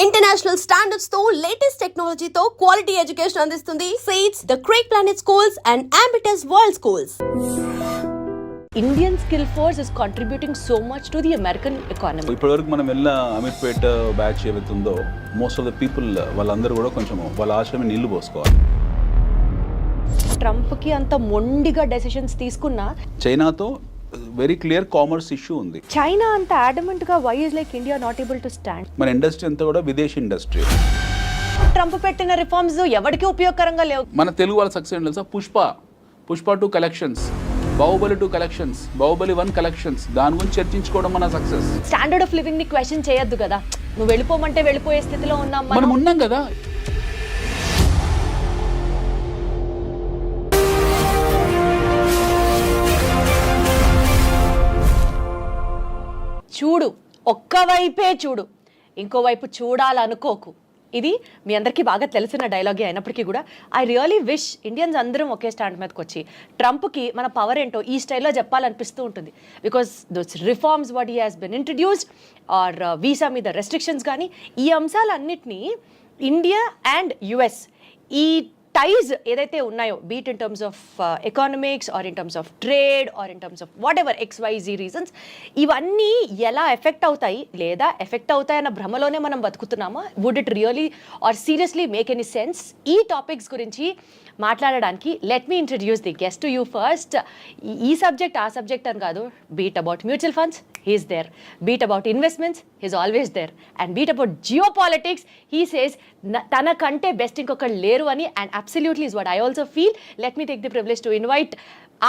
International standards తో latest టెక్నాలజీతో quality education అందిస్తుంది సీట్స్ the Creek Planet schools and Ambitus World schools. Indian skill force is contributing so much to the American economy. ఇప్పటివరకు మనం వెళ్ళిన Ameerpet batch ఏవైతుందో most of the people వాళ్ళందరూ కూడా కొంచెం వాళ్ళ ఆశ్రమే నీళ్లు పోసుకోవాలి. ట్రంప్కి అంత మొండిగా డెసిషన్స్ తీసుకున్నా చైనాతో వెరీ క్లియర్ కామర్స్ ఇష్యూ ఉంది. చైనా అంత అడమెంట్ గా why is like India not able to stand? మన ఇండస్ట్రీ అంతా కూడా విదేశీ ఇండస్ట్రీ. ట్రంప్ పెట్టిన రిఫార్మ్స్ ఎవరికి ఉపయోగకరంగా లేవు. మన తెలుగు వాళ్ళ సక్సెస్ ఏంటి తెలుసా? Pushpa 2 collections, Baahubali 2 collections, Baahubali 1 collections, దాని గురించి చర్చించుకోవడం మన సక్సెస్. స్టాండర్డ్ ఆఫ్ లివింగ్ ని క్వశ్చన్ చేయొద్దు కదా. నువ్వు వెళ్ళిపోమంటే వెళ్ళిపోయే స్థితిలో ఉన్నాం మనం ఉన్నాం కదా. చూడు, ఒక్కవైపే చూడు, ఇంకోవైపు చూడాలనుకోకు. ఇది మీ అందరికీ బాగా తెలిసిన డైలాగే అయినప్పటికీ కూడా ఐ రియలీ విష్ ఇండియన్స్ అందరం ఒకే స్టాండ్ మీదకి వచ్చి ట్రంప్కి మన పవర్ ఏంటో ఈ స్టైల్లో చెప్పాలనిపిస్తూ ఉంటుంది. Because those reforms what he has been introduced or visa మీద రెస్ట్రిక్షన్స్ కానీ ఈ అంశాలన్నిటినీ ఇండియా అండ్ యుఎస్ ఈ టైజ్ ఏదైతే ఉన్నాయో be it in terms of economics or in terms of trade or in terms of whatever XYZ reasons ఇవన్నీ ఎలా effect అవుతాయి లేదా ఎఫెక్ట్ అవుతాయన్న భ్రమలోనే మనం బతుకుతున్నామా? Would it really or seriously make any sense? ఈ టాపిక్స్ గురించి మాట్లాడడానికి let me introduce the guest to you first. ఈ సబ్జెక్ట్ ఆ సబ్జెక్ట్ అని కాదు. Be it about mutual funds, he's there. Be it about investments, he's always there. And beat about geopolitics, he says తనకంటే best ఇంకొకళ్ళు లేరు అని. And absolutely is what I also feel. Let me take the privilege to invite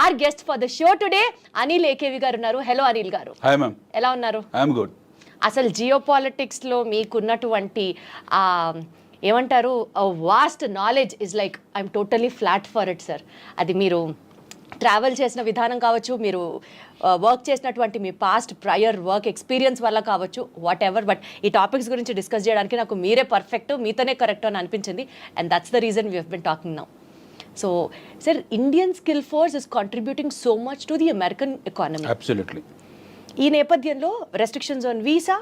our guest for the show today. Anil AKV గారు ఉన్నారు. Hello Anil గారు. Hi ma'am. ఎలా ఉన్నారు? I'm good. అసలు జియో పాలిటిక్స్లో మీకున్నటువంటి ఏమంటారు vast knowledge is like I'm totally flat for it sir. అది మీరు ట్రావెల్ చేసిన విధానం కావచ్చు, మీరు వర్క్ చేసినటువంటి మీ పాస్ట్ ప్రయర్ వర్క్ ఎక్స్పీరియన్స్ వల్ల కావచ్చు, వాట్ ఎవర్. బట్ ఈ టాపిక్స్ గురించి డిస్కస్ చేయడానికి నాకు మీరే పర్ఫెక్ట్, మీతోనే కరెక్ట్ అని అనిపించింది. And that's the reason we have been talking now. So sir, Indian skill force is contributing so much to the American economy. Absolutely. ఈ నేపథ్యంలో restrictions on visa,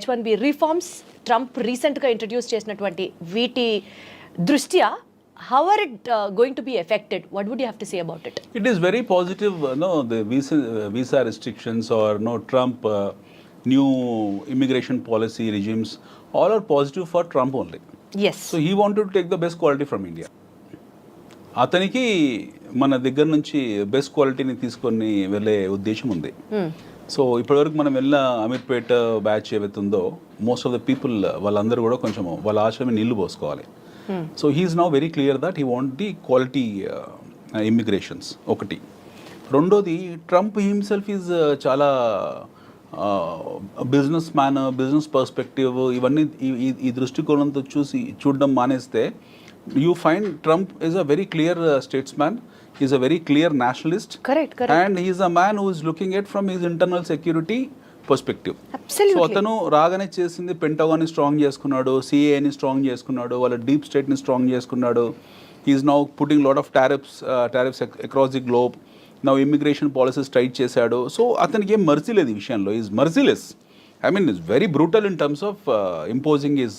H1B reforms, Trump రీసెంట్గా introduce చేసినటువంటి వీటి దృష్ట్యా how are it going to be affected? What would you have to say about it? It is very positive, the visa restrictions or Trump new immigration policy regimes, all are positive for Trump only. Yes. So he wanted to take the best quality from India. అతనికి మన దగ్గర నుంచి best క్వాలిటీని తీసుకొని వెళ్ళే ఉద్దేశం ఉంది. So ఇప్పటివరకు మనం వెళ్ళిన అమీర్పేట బ్యాచ్ ఏవైతుందో మోస్ట్ ఆఫ్ ద పీపుల్ వాళ్ళందరూ కూడా కొంచెం వాళ్ళ ఆశ్రమే నీళ్లు పోసుకోవాలి. So he's now very clear that he want the quality immigrations. ఒకటి. రెండోది, ట్రంప్ హిమ్సెల్ఫ్ ఈజ్ చాలా బిజినెస్ మ్యాన్, బిజినెస్ పర్స్పెక్టివ్ ఇవన్నీ ఈ దృష్టికోణంతో చూడడం మానేస్తే you find Trump is a very clear statesman. He is a very clear nationalist. Correct. And he is a man who is looking at from his internal security perspective. Absolutely. So atanu రాగానే చేసింది pentagon ని strong చేసుకున్నాడు, CA ని strong చేసుకున్నాడు, వాళ్ళ deep state ని strong చేసుకున్నాడు. He is now putting lot of tariffs across the globe. Now immigration policies tight చేశాడు. So అతనికి ఏం మర్సీ లేదు ఈ విషయంలో. He is merciless. I mean, it's very brutal in terms of imposing his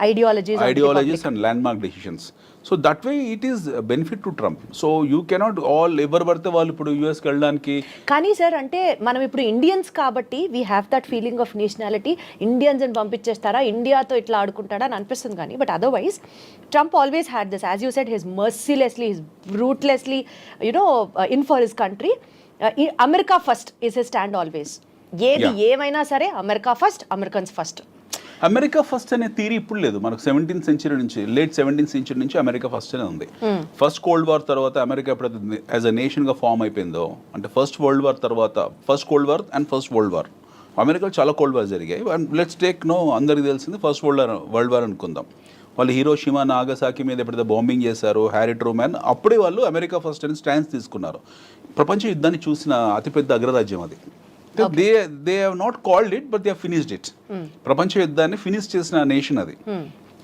ideologies and landmark decisions. So that way it is a benefit to Trump. So you cannot all ఎవరు పడితే వాళ్ళు ఇప్పుడు యూఎస్కి వెళ్ళడానికి. కానీ sir, అంటే మనం ఇప్పుడు Indians కాబట్టి we have that feeling of nationality. Indians అని పంపించేస్తారా, ఇండియాతో ఇట్లా ఆడుకుంటాడా అని అనిపిస్తుంది. కానీ but otherwise Trump always had this, as you said, his mercilessly, his brutally in for his country. America first is his stand always. ఏది ఏమైనా సరే America first, Americans first. America first అనే థియరీ ఇప్పుడు లేదు. మనకు 17th century నుంచి, late 17th century నుంచి America first అనే ఉంది. ఫస్ట్ కోల్డ్ వార్ తర్వాత అమెరికా ఎప్పుడైతే యాజ్ అ నేషన్ గా ఫామ్ అయిపోయిందో, అంటే ఫస్ట్ వరల్డ్ వార్ తర్వాత, first cold war and first world war, అమెరికాలో చాలా కోల్డ్ వార్ జరిగాయి. అండ్ లెట్స్ టేక్ అందరికి తెలిసింది ఫస్ట్ వరల్డ్ వార్ అనుకుందాం. వాళ్ళు హిరోషిమా, నాగసాకి మీద ఎప్పుడైతే బాంబింగ్ చేశారు, హ్యారీ ట్రూమాన్, అప్పుడే వాళ్ళు అమెరికా ఫస్ట్ అని స్టాండ్స్ తీసుకున్నారు. ప్రపంచ యుద్ధాన్ని చూసిన అతిపెద్ద అగ్రరాజ్యం అది. They have not called it, but they have finished it. ప్రపంచ యుద్ధాన్ని ఫినిష్ చేసిన నేషన్ అది.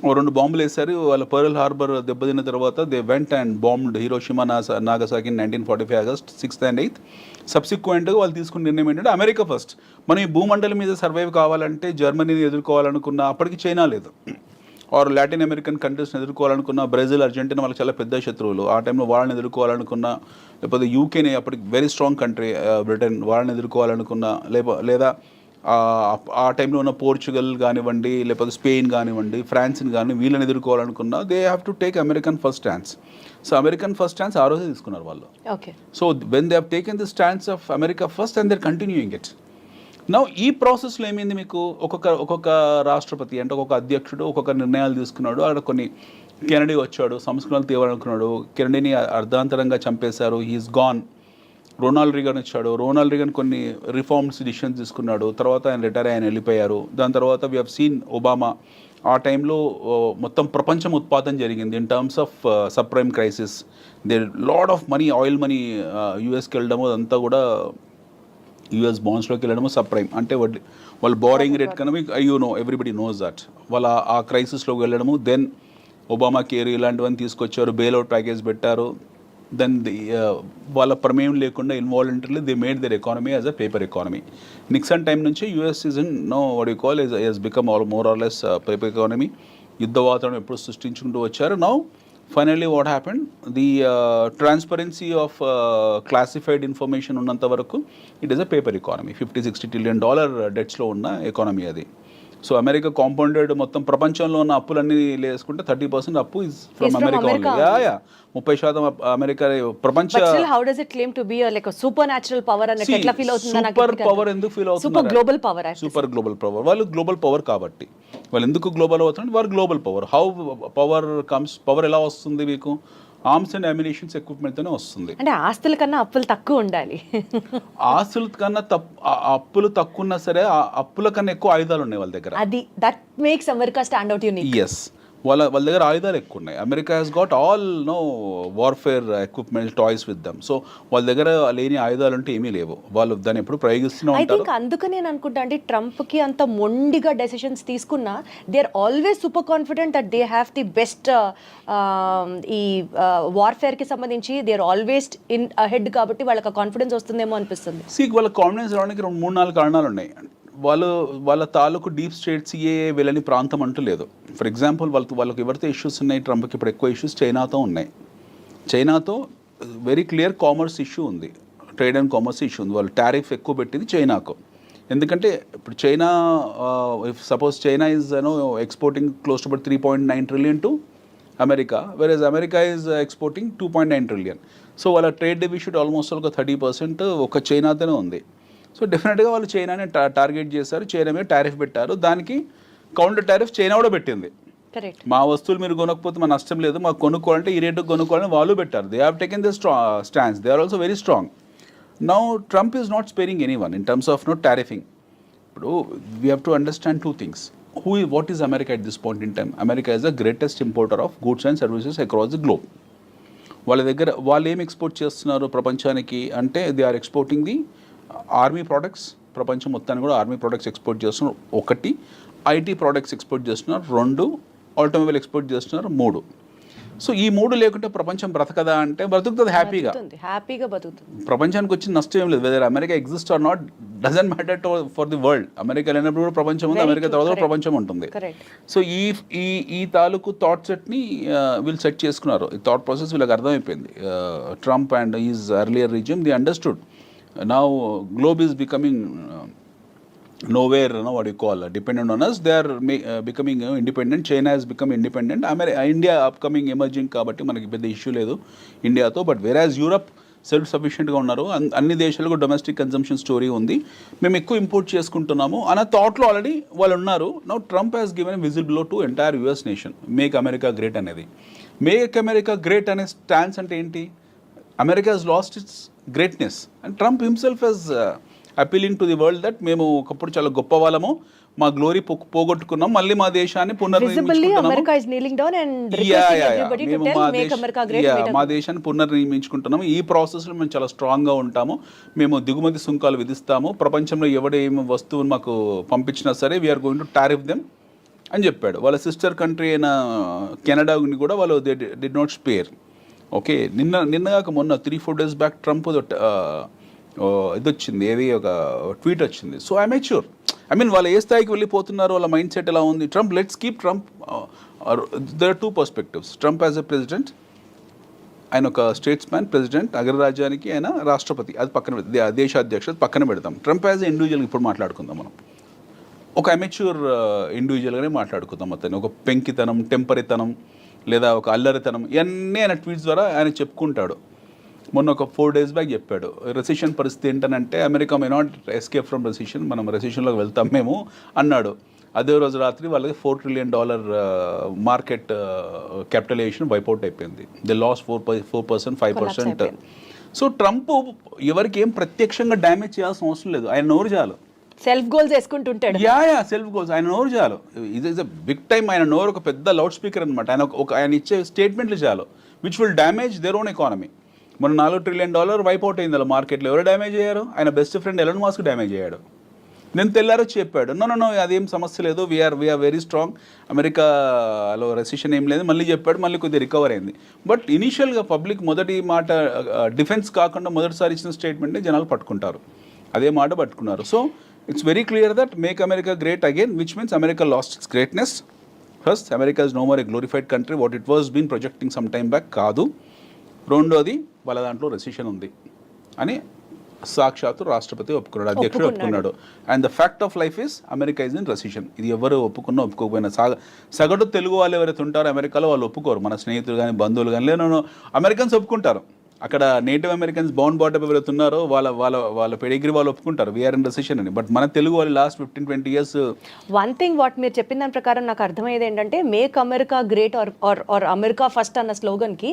ఓ 2 బాంబులు వేశారు. వాళ్ళ పర్ల్ హార్బర్ దెబ్బతిన్న తర్వాత they went and bombed Hiroshima Nagasaki 1945 August 6th and 8th. సబ్సిక్వెంట్గా వాళ్ళు తీసుకున్న నిర్ణయం ఏంటంటే అమెరికా ఫస్ట్. మనం ఈ భూమండలం మీద సర్వైవ్ కావాలంటే జర్మనీని ఎదుర్కోవాలనుకున్న అప్పటికి చైనా లేదు, ఆర్ లాటిన్ అమెరికన్ కంట్రీస్ని ఎదుర్కోవాలనుకున్న బ్రెజిల్, అర్జెంటీనా వాళ్ళకి చాలా పెద్ద శత్రువులు. ఆ టైంలో వాళ్ళని ఎదుర్కోవాలనుకున్న, లేకపోతే యూకేని అప్పటికి వెరీ స్ట్రాంగ్ కంట్రీ బ్రిటన్, వాళ్ళని ఎదుర్కోవాలనుకున్న, లేదా ఆ టైంలో ఉన్న పోర్చుగల్ కానివ్వండి, లేకపోతే స్పెయిన్ కానివ్వండి, ఫ్రాన్స్ని కానీ వీళ్ళని ఎదుర్కోవాలనుకున్నా they have to take American first stance. So American first stance ఆ రోజే తీసుకున్నారు వాళ్ళు. Okay. So when they have taken the stance of America first and they're continuing it. Now ఈ ప్రాసెస్లో ఏమైంది, మీకు ఒక్కొక్క రాష్ట్రపతి అంటే ఒక్కొక్క అధ్యక్షుడు ఒక్కొక్క నిర్ణయాలు తీసుకున్నాడు. అక్కడ కొన్ని కెనడీ వచ్చాడు, సంస్కరణలు తీయాలనుకున్నాడు, కెనడీని అర్ధాంతరంగా చంపేశారు, హీఈస్ గాన్. రొనాల్డ్ రీగన్ వచ్చాడు, రొనాల్డ్ రీగన్ కొన్ని రిఫార్మ్స్ డిసిషన్స్ తీసుకున్నాడు, తర్వాత ఆయన రిటైర్ ఆయన వెళ్ళిపోయారు. దాని తర్వాత వీ హ్యావ్ సీన్ ఒబామా. ఆ టైంలో మొత్తం ప్రపంచం ఉత్పాదన జరిగింది in terms of subprime crisis. They lot of money, oil money యూఎస్కి వెళ్ళడము, అదంతా కూడా యూఎస్ బాండ్స్లోకి వెళ్ళడము సబ్ ప్రైమ్ అంటే వాళ్ళు బారింగ్ రేట్ కన్నా మీకు ఎవ్రీబడి నోస్ దట్. వాళ్ళ ఆ క్రైసిస్లోకి వెళ్ళడము. దెన్ ఒబామా కేర్ ఇలాంటివన్నీ తీసుకొచ్చారు, బెయిల్అవుట్ ప్యాకేజ్ పెట్టారు. దెన్ వాళ్ళ ప్రమేయం లేకుండా involuntarily they made their economy as a paper economy. Nixon time నుంచి US is in what you call is become more or less paper economy. యుద్ధ వాతావరణం ఎప్పుడు సృష్టించుకుంటూ వచ్చారు. Now finally what happened, the transparency of classified information ఉన్నంత వరకు it is a paper economy. $50-60 trillion డెట్స్లో ఉన్న ఎకానమీ అది. సో అమెరికా కాంపౌండెడ్ మొత్తం ప్రపంచంలో ఉన్న అప్పులన్నీ వేసుకుంటే 30% అప్పు is from America only. 30% America ప్రపంచ. How does it claim to be like super natural power అని ఎట్లా ఫీల్ అవుతుందా? సూపర్ పవర్ ఎందుకు ఫీల్ అవుతుంది? Super global power. Super global power. వాళ్ళు గ్లోబల్ పవర్ కాబట్టి వాళ్ళు ఎందుకు గ్లోబల్ అవుతుంటే వారు global power. How power comes? Power ఎలా వస్తుంది మీకు? ఆర్మ్స్ అండ్ అమ్యునిషన్స్ ఎక్విప్మెంట్తోనే వస్తుంది. అంటే ఆస్తుల కన్నా అప్పులు తక్కువ ఉండాలి. ఆస్తుల కన్నా అప్పులు తక్కువ ఉన్నా సరే అప్పుల కన్నా ఎక్కువ ఆయుధాలు ఉన్నాయి వాళ్ళ దగ్గర. అది that makes America stand out unique. Yes, వాళ్ళ దగ్గర ఆయుధాలు ఎక్కువ ఉన్నాయి. America has got all warfare equipment toys with them. So వాళ్ళ దగ్గర లేని ఆయుధాలు అంటే ఏమీ లేవు. వాళ్ళు దాన్ని ఎప్పుడు ప్రయోగిస్తూనే ఉంటారు. ఐ థింక్ అందుకని నేను అనుకుంటా అంటే ట్రంప్కి అంత మొండిగా డెసిషన్స్ తీసుకున్నా they are always super confident that they have the best ఈ వార్ఫేర్కి సంబంధించి they are always in head కాబట్టి వాళ్ళకి కాన్ఫిడెన్స్ వస్తుందేమో అనిపిస్తుంది. వాళ్ళ కాన్ఫిడెన్స్ రావడానికి 3-4 కారణాలు ఉన్నాయి. వాళ్ళ తాలూకు డీప్ స్టేట్ సిఏఏ వెళ్ళని ప్రాంతం అంటూ లేదు. ఫర్ ఎగ్జాంపుల్ వాళ్ళకి ఎవరితో ఇష్యూస్ ఉన్నాయి, ట్రంప్కి ఇప్పుడు ఎక్కువ ఇష్యూస్ చైనాతో ఉన్నాయి. చైనాతో వెరీ క్లియర్ కామర్స్ ఇష్యూ ఉంది, ట్రేడ్ అండ్ కామర్స్ ఇష్యూ ఉంది. వాళ్ళు టారిఫ్ ఎక్కువ పెట్టింది చైనాకు. ఎందుకంటే ఇప్పుడు China if suppose China is exporting close to about 3.9 trillion to America, versus America is exporting 2.9 trillion. So వాళ్ళ ట్రేడ్ డెఫిసిట్ ఆల్మోస్ట్ ఒక 30% ఒక చైనాతోనే ఉంది. సో డెఫినెట్గా వాళ్ళు చైనాని టార్గెట్ చేశారు, చైనా మీద టారిఫ్ పెట్టారు. దానికి కౌంటర్ టారిఫ్ చైనా కూడా పెట్టింది. మా వస్తువులు మీరు కొనకపోతే మా నష్టం లేదు, మాకు కొనుక్కోవాలంటే ఈ రేటుకు కొనుక్కోవాలని వాళ్ళు పెట్టారు. They have taken the stands. They are also very strong. Now Trump is not sparing any one in terms of tariffing. ఇప్పుడు we have to understand 2 things. What is America at this point in time? America is the greatest importer of goods and services across the globe. వాళ్ళ దగ్గర వాళ్ళు ఏం export చేస్తున్నారు ప్రపంచానికి అంటే they are exporting the army products. ప్రపంచం మొత్తాన్ని కూడా ఆర్మీ ప్రోడక్ట్స్ ఎక్స్పోర్ట్ చేస్తున్నారు. 1 ఐటీ ప్రోడక్ట్స్ ఎక్స్పోర్ట్ చేస్తున్నారు. 2 ఆటోమొబైల్ ఎక్స్పోర్ట్ చేస్తున్నారు. 3 సో ఈ 3 లేకుంటే ప్రపంచం బ్రతకదా అంటే బ్రతుకుతుంది, హ్యాపీగా బతుకుతుంది. ప్రపంచానికి వచ్చిన నష్టం ఏం లేదు. Whether America exist or not doesn't matter for the world. America లేనప్పుడు కూడా ప్రపంచం ఉంది, అమెరికా తర్వాత ప్రపంచం ఉంటుంది. సో ఈ తాలూకు థాట్ సెట్ని వీళ్ళు సెట్ చేసుకున్నారు. ఈ థాట్ ప్రాసెస్ వీళ్ళకి అర్థమైపోయింది. Trump and is earlier regime the understood. Now globe is becoming nowhere, what you call dependent on us. They are becoming independent. China has become independent. India upcoming emerging కాబట్టి మనకి పెద్ద issue లేదు ఇండియాతో. But whereas Europe self సఫిషియెంట్గా ఉన్నారు. అన్ని దేశాలకు domestic consumption story ఉంది, మేము ఎక్కువ ఇంపోర్ట్ చేసుకుంటున్నాము అన్న థాట్లో ఆల్రెడీ వాళ్ళు ఉన్నారు. Now Trump has given whistle blow to entire US nation. Make America great అనేది. మేక్ అమెరికా గ్రేట్ అనే స్టాన్స్ అంటే ఏంటి? America has lost its greatness and Trump himself is appealing to the world that మేము ఒకప్పుడు చాలా గొప్ప వాళ్ళము, మా గ్లోరీ పోగొట్టుకున్నాం, మళ్ళీ మా దేశాన్ని మా దేశాన్ని పునర్నిర్మించుకుంటున్నాము. ఈ ప్రాసెస్లో మేము చాలా స్ట్రాంగ్గా ఉంటాము, మేము దిగుమతి సుంకాలు విధిస్తాము, ప్రపంచంలో ఎవడేమి వస్తువును మాకు పంపించినా సరే we're going to tariff them అని చెప్పాడు. వాళ్ళ సిస్టర్ కంట్రీ అయిన కెనడాని కూడా వాళ్ళు డిడ్ నాట్ స్పేర్. ఓకే, నిన్నగాక మొన్న 3-4 days బ్యాక్ ట్రంప్ ఇది వచ్చింది, ఏది ఒక ట్వీట్ వచ్చింది. So I make sure, I mean వాళ్ళు ఏ స్థాయికి వెళ్ళిపోతున్నారు, వాళ్ళ మైండ్ సెట్ ఎలా ఉంది. Trump, let's keep Trump. There are 2 perspectives. Trump as a president, ఆయన ఒక స్టేట్స్ మ్యాన్, ప్రెసిడెంట్, అగ్రరాజ్యానికి ఆయన రాష్ట్రపతి, అది పక్కన దేశాధ్యక్షుడు పక్కన పెడతాం. ట్రంప్ యాజ్ ఎ ఇండివిజువల్ ఇప్పుడు మాట్లాడుకుందాం మనం. ఒక అమెచ్యూర్ ఇండివిజువల్గానే మాట్లాడుకుందాం. అతను ఒక పెంకితనం, టెంపరితనం లేదా ఒక అల్లరితనం ఇవన్నీ ఆయన ట్వీట్స్ ద్వారా ఆయన చెప్పుకుంటాడు. మొన్న ఒక 4 days బ్యాక్ చెప్పాడు, రెసిషన్ పరిస్థితి ఏంటనంటే America may not escape from recession, మనం రెసిషన్లోకి వెళ్తాం మేము అన్నాడు. అదే రోజు రాత్రి వాళ్ళకి $4 trillion మార్కెట్ క్యాపిటలైజేషన్ వైపౌట్ అయిపోయింది. They loss 4%, 5%. సో ట్రంప్ ఎవరికి ఏం ప్రత్యక్షంగా డ్యామేజ్ చేయాల్సిన అవసరం లేదు, ఆయన నోరు చాలు. సెల్ఫ్ గోల్స్ వేసుకుంటుంటాడు. సెల్ఫ్ గోల్స్, ఆయన నోరు చాలు. ఇది ఇస్ అ బిగ్ టైమ్. ఆయన నోరు ఒక పెద్ద లౌడ్ స్పీకర్ అనమాట. ఆయన ఇచ్చే స్టేట్మెంట్లు చాలు which will damage their own economy. మన $4 trillion వైపౌట్ అయింది అలా మార్కెట్లో. ఎవరు డ్యామేజ్ అయ్యారు? ఆయన best friend Elon Musk damage అయ్యాడు. నేను తెల్లారో చెప్పాడు, నో అదేం సమస్య లేదు, వీఆర్ వెరీ స్ట్రాంగ్, అమెరికాలో రెసిషన్ ఏం లేదు. మళ్ళీ చెప్పాడు, మళ్ళీ కొద్దిగా రికవర్ అయింది. బట్ ఇనీషియల్గా పబ్లిక్ మొదటి మాట డిఫెన్స్ కాకుండా మొదటిసారి ఇచ్చిన స్టేట్మెంట్ని జనాలు పట్టుకుంటారు, అదే మాట పట్టుకున్నారు. So it's very clear that make America great again, which means America lost its greatness. First, America is no more a glorified country what it was been projecting some time back. కాదు. రెండోది, వాళ్ళ దాంట్లో recession ఉంది అని సాక్షాత్తు రాష్ట్రపతి ఒప్పుకున్నాడు, అధ్యక్షుడు ఒప్పుకున్నాడు. And the fact of life is America is in recession. ఇది ఎవరు ఒప్పుకున్నా ఒప్పుకోకపోయినా సగటు తెలుగు వాళ్ళు ఎవరైతే ఉంటారో అమెరికాలో వాళ్ళు ఒప్పుకోరు. మన స్నేహితులు కానీ బంధువులు కానీ లేదు, అమెరికన్స్ ఒప్పుకుంటారు. అక్కడ నేటివ్ అమెరికన్స్ బౌండ్ బాటమ్ ఎవరైతే ఉన్నారో వాళ్ళ పెడిగ్రీ వాళ్ళు ఒప్పుకుంటారు వీఆర్ ఇన్ రెసిషన్ అని. బట్ మన తెలుగు వాళ్ళు last 15-20 years. One thing what మీరు చెప్పిన దాని ప్రకారం నాకు అర్థమయ్యేది ఏంటంటే, make America great or America first అన్న స్లోగన్కి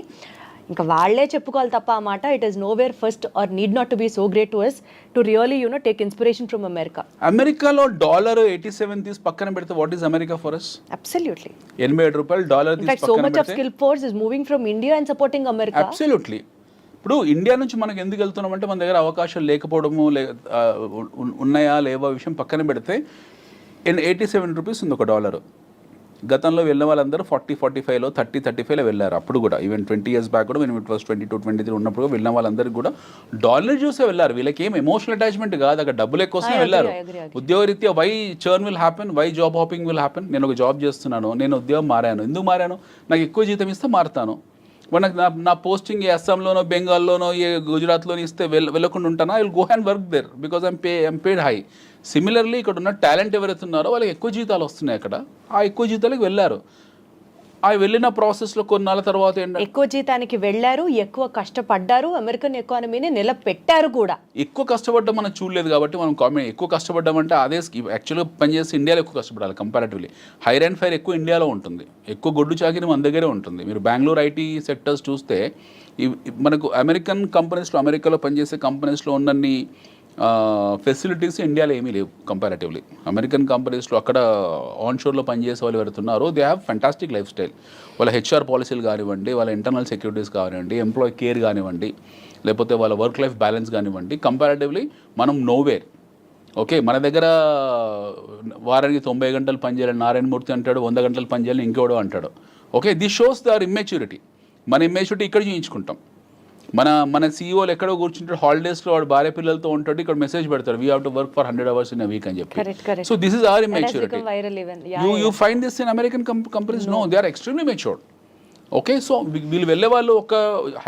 ఇంకా వాళ్ళే చెప్పుకోవాలి తప్ప ఆ మాట it is nowhere first or need not to be so great to us to really take inspiration from America. అమెరికాలో $87 తీసి పక్కన పెడితే what is America for us? Absolutely. $87 తీసి పక్కన so much of skill force is moving from India and supporting America. Absolutely. ఇప్పుడు India నుంచి మనకు ఎందుకు వెళ్తున్నామంటే మన దగ్గర అవకాశాలు లేకపోవడము, ఉన్నాయా లేవా విషయం పక్కన పెడితే $87 ఉంది $1. గతంలో వెళ్ళిన వాళ్ళందరూ 40-45లో 30-35లో వెళ్ళారు. అప్పుడు కూడా ఈవెన్ 20 years బ్యాక్ కూడా మేము ఇట్ వాస్ 22-23 ఉన్నప్పుడు వెళ్ళిన వాళ్ళందరికీ కూడా డాలర్ చూసే వెళ్ళారు. వీళ్ళకి ఏం ఎమోషనల్ అటాచ్మెంట్ కాదు, అక్కడ డబ్బుల కోసమే వెళ్ళారు. ఉద్యోగరీత్యా why churn will happen, why job hopping will happen. నేను ఒక జాబ్ చేస్తున్నాను, నేను ఉద్యోగం మారాను, ఎందుకు మారాను? నాకు ఎక్కువ జీతం ఇస్తే మారుతాను. మనకు నా పోస్టింగ్ ఏ అస్సాంలోనో బెంగాల్లోనో ఏ గుజరాత్లోనో ఇస్తే వెళ్ళకుండా ఉంటానా? I will go and work there because I'm paid high. Similarly ఇక్కడ ఉన్న టాలెంట్ ఎవరైతే ఉన్నారో వాళ్ళకి ఎక్కువ జీతాలు వస్తున్నాయి అక్కడ, ఆ ఎక్కువ జీతాలకు వెళ్ళారు. ఆ వెళ్ళిన ప్రాసెస్లో కొన్నాళ్ళ తర్వాత ఎక్కువ జీతానికి వెళ్ళారు, ఎక్కువ కష్టపడ్డారు, అమెరికన్ ఎకానమీని నిలబెట్టారు కూడా. ఎక్కువ కష్టపడ్డం మనం చూడలేదు కాబట్టి మనం ఎక్కువ కష్టపడ్డామంటే అదే యాక్చువల్గా పనిచేస్తే ఇండియాలో ఎక్కువ కష్టపడాలి కంపారిటివ్లీ. హైర్ అండ్ ఫైర్ ఎక్కువ ఇండియాలో ఉంటుంది, ఎక్కువ గొడ్డు చాకిరి మన దగ్గరే ఉంటుంది. మీరు బెంగళూరు ఐటీ సెక్టర్స్ చూస్తే మనకు అమెరికన్ కంపెనీస్లో, అమెరికాలో పనిచేసే కంపెనీస్లో ఉన్నన్ని ఫెసిలిటీస్ ఇండియాలో ఏమీ లేవు కంపారిటివ్లీ. అమెరికన్ కంపెనీస్లో అక్కడ ఆన్షోర్లో పనిచేసే వాళ్ళు ఎవరుతున్నారో they have fantastic lifestyle. వాళ్ళ హెచ్ఆర్ పాలసీలు కానివ్వండి, వాళ్ళ ఇంటర్నల్ సెక్యూరిటీస్ కానివ్వండి, ఎంప్లాయీ కేర్ కానివ్వండి, లేకపోతే వాళ్ళ వర్క్ లైఫ్ బ్యాలెన్స్ కానివ్వండి, కంపారిటివ్లీ మనం నోవేర్. ఓకే, మన దగ్గర వారానికి 90 గంటలు పనిచేయాలని నారాయణమూర్తి అంటాడు, 100 గంటలు పనిచేయాలని ఇంకోడో అంటాడు. Okay, this shows their immaturity. మన ఇమ్మెచ్యూరిటీ ఇక్కడ చూయించుకుంటాం. మన సీఈఓలు ఎక్కడో కూర్చుంటాడు, హాలిడేస్లో వాడు భార్య పిల్లలతో ఉంటాడు, ఇక్కడ మెసేజ్ పెడతాడు we have to work for 100 hours in a week అని చెప్పి. So this is our immaturity. You find this in American companies? No, they are extremely matured. Okay, so వీళ్ళు వెళ్ళే వాళ్ళు ఒక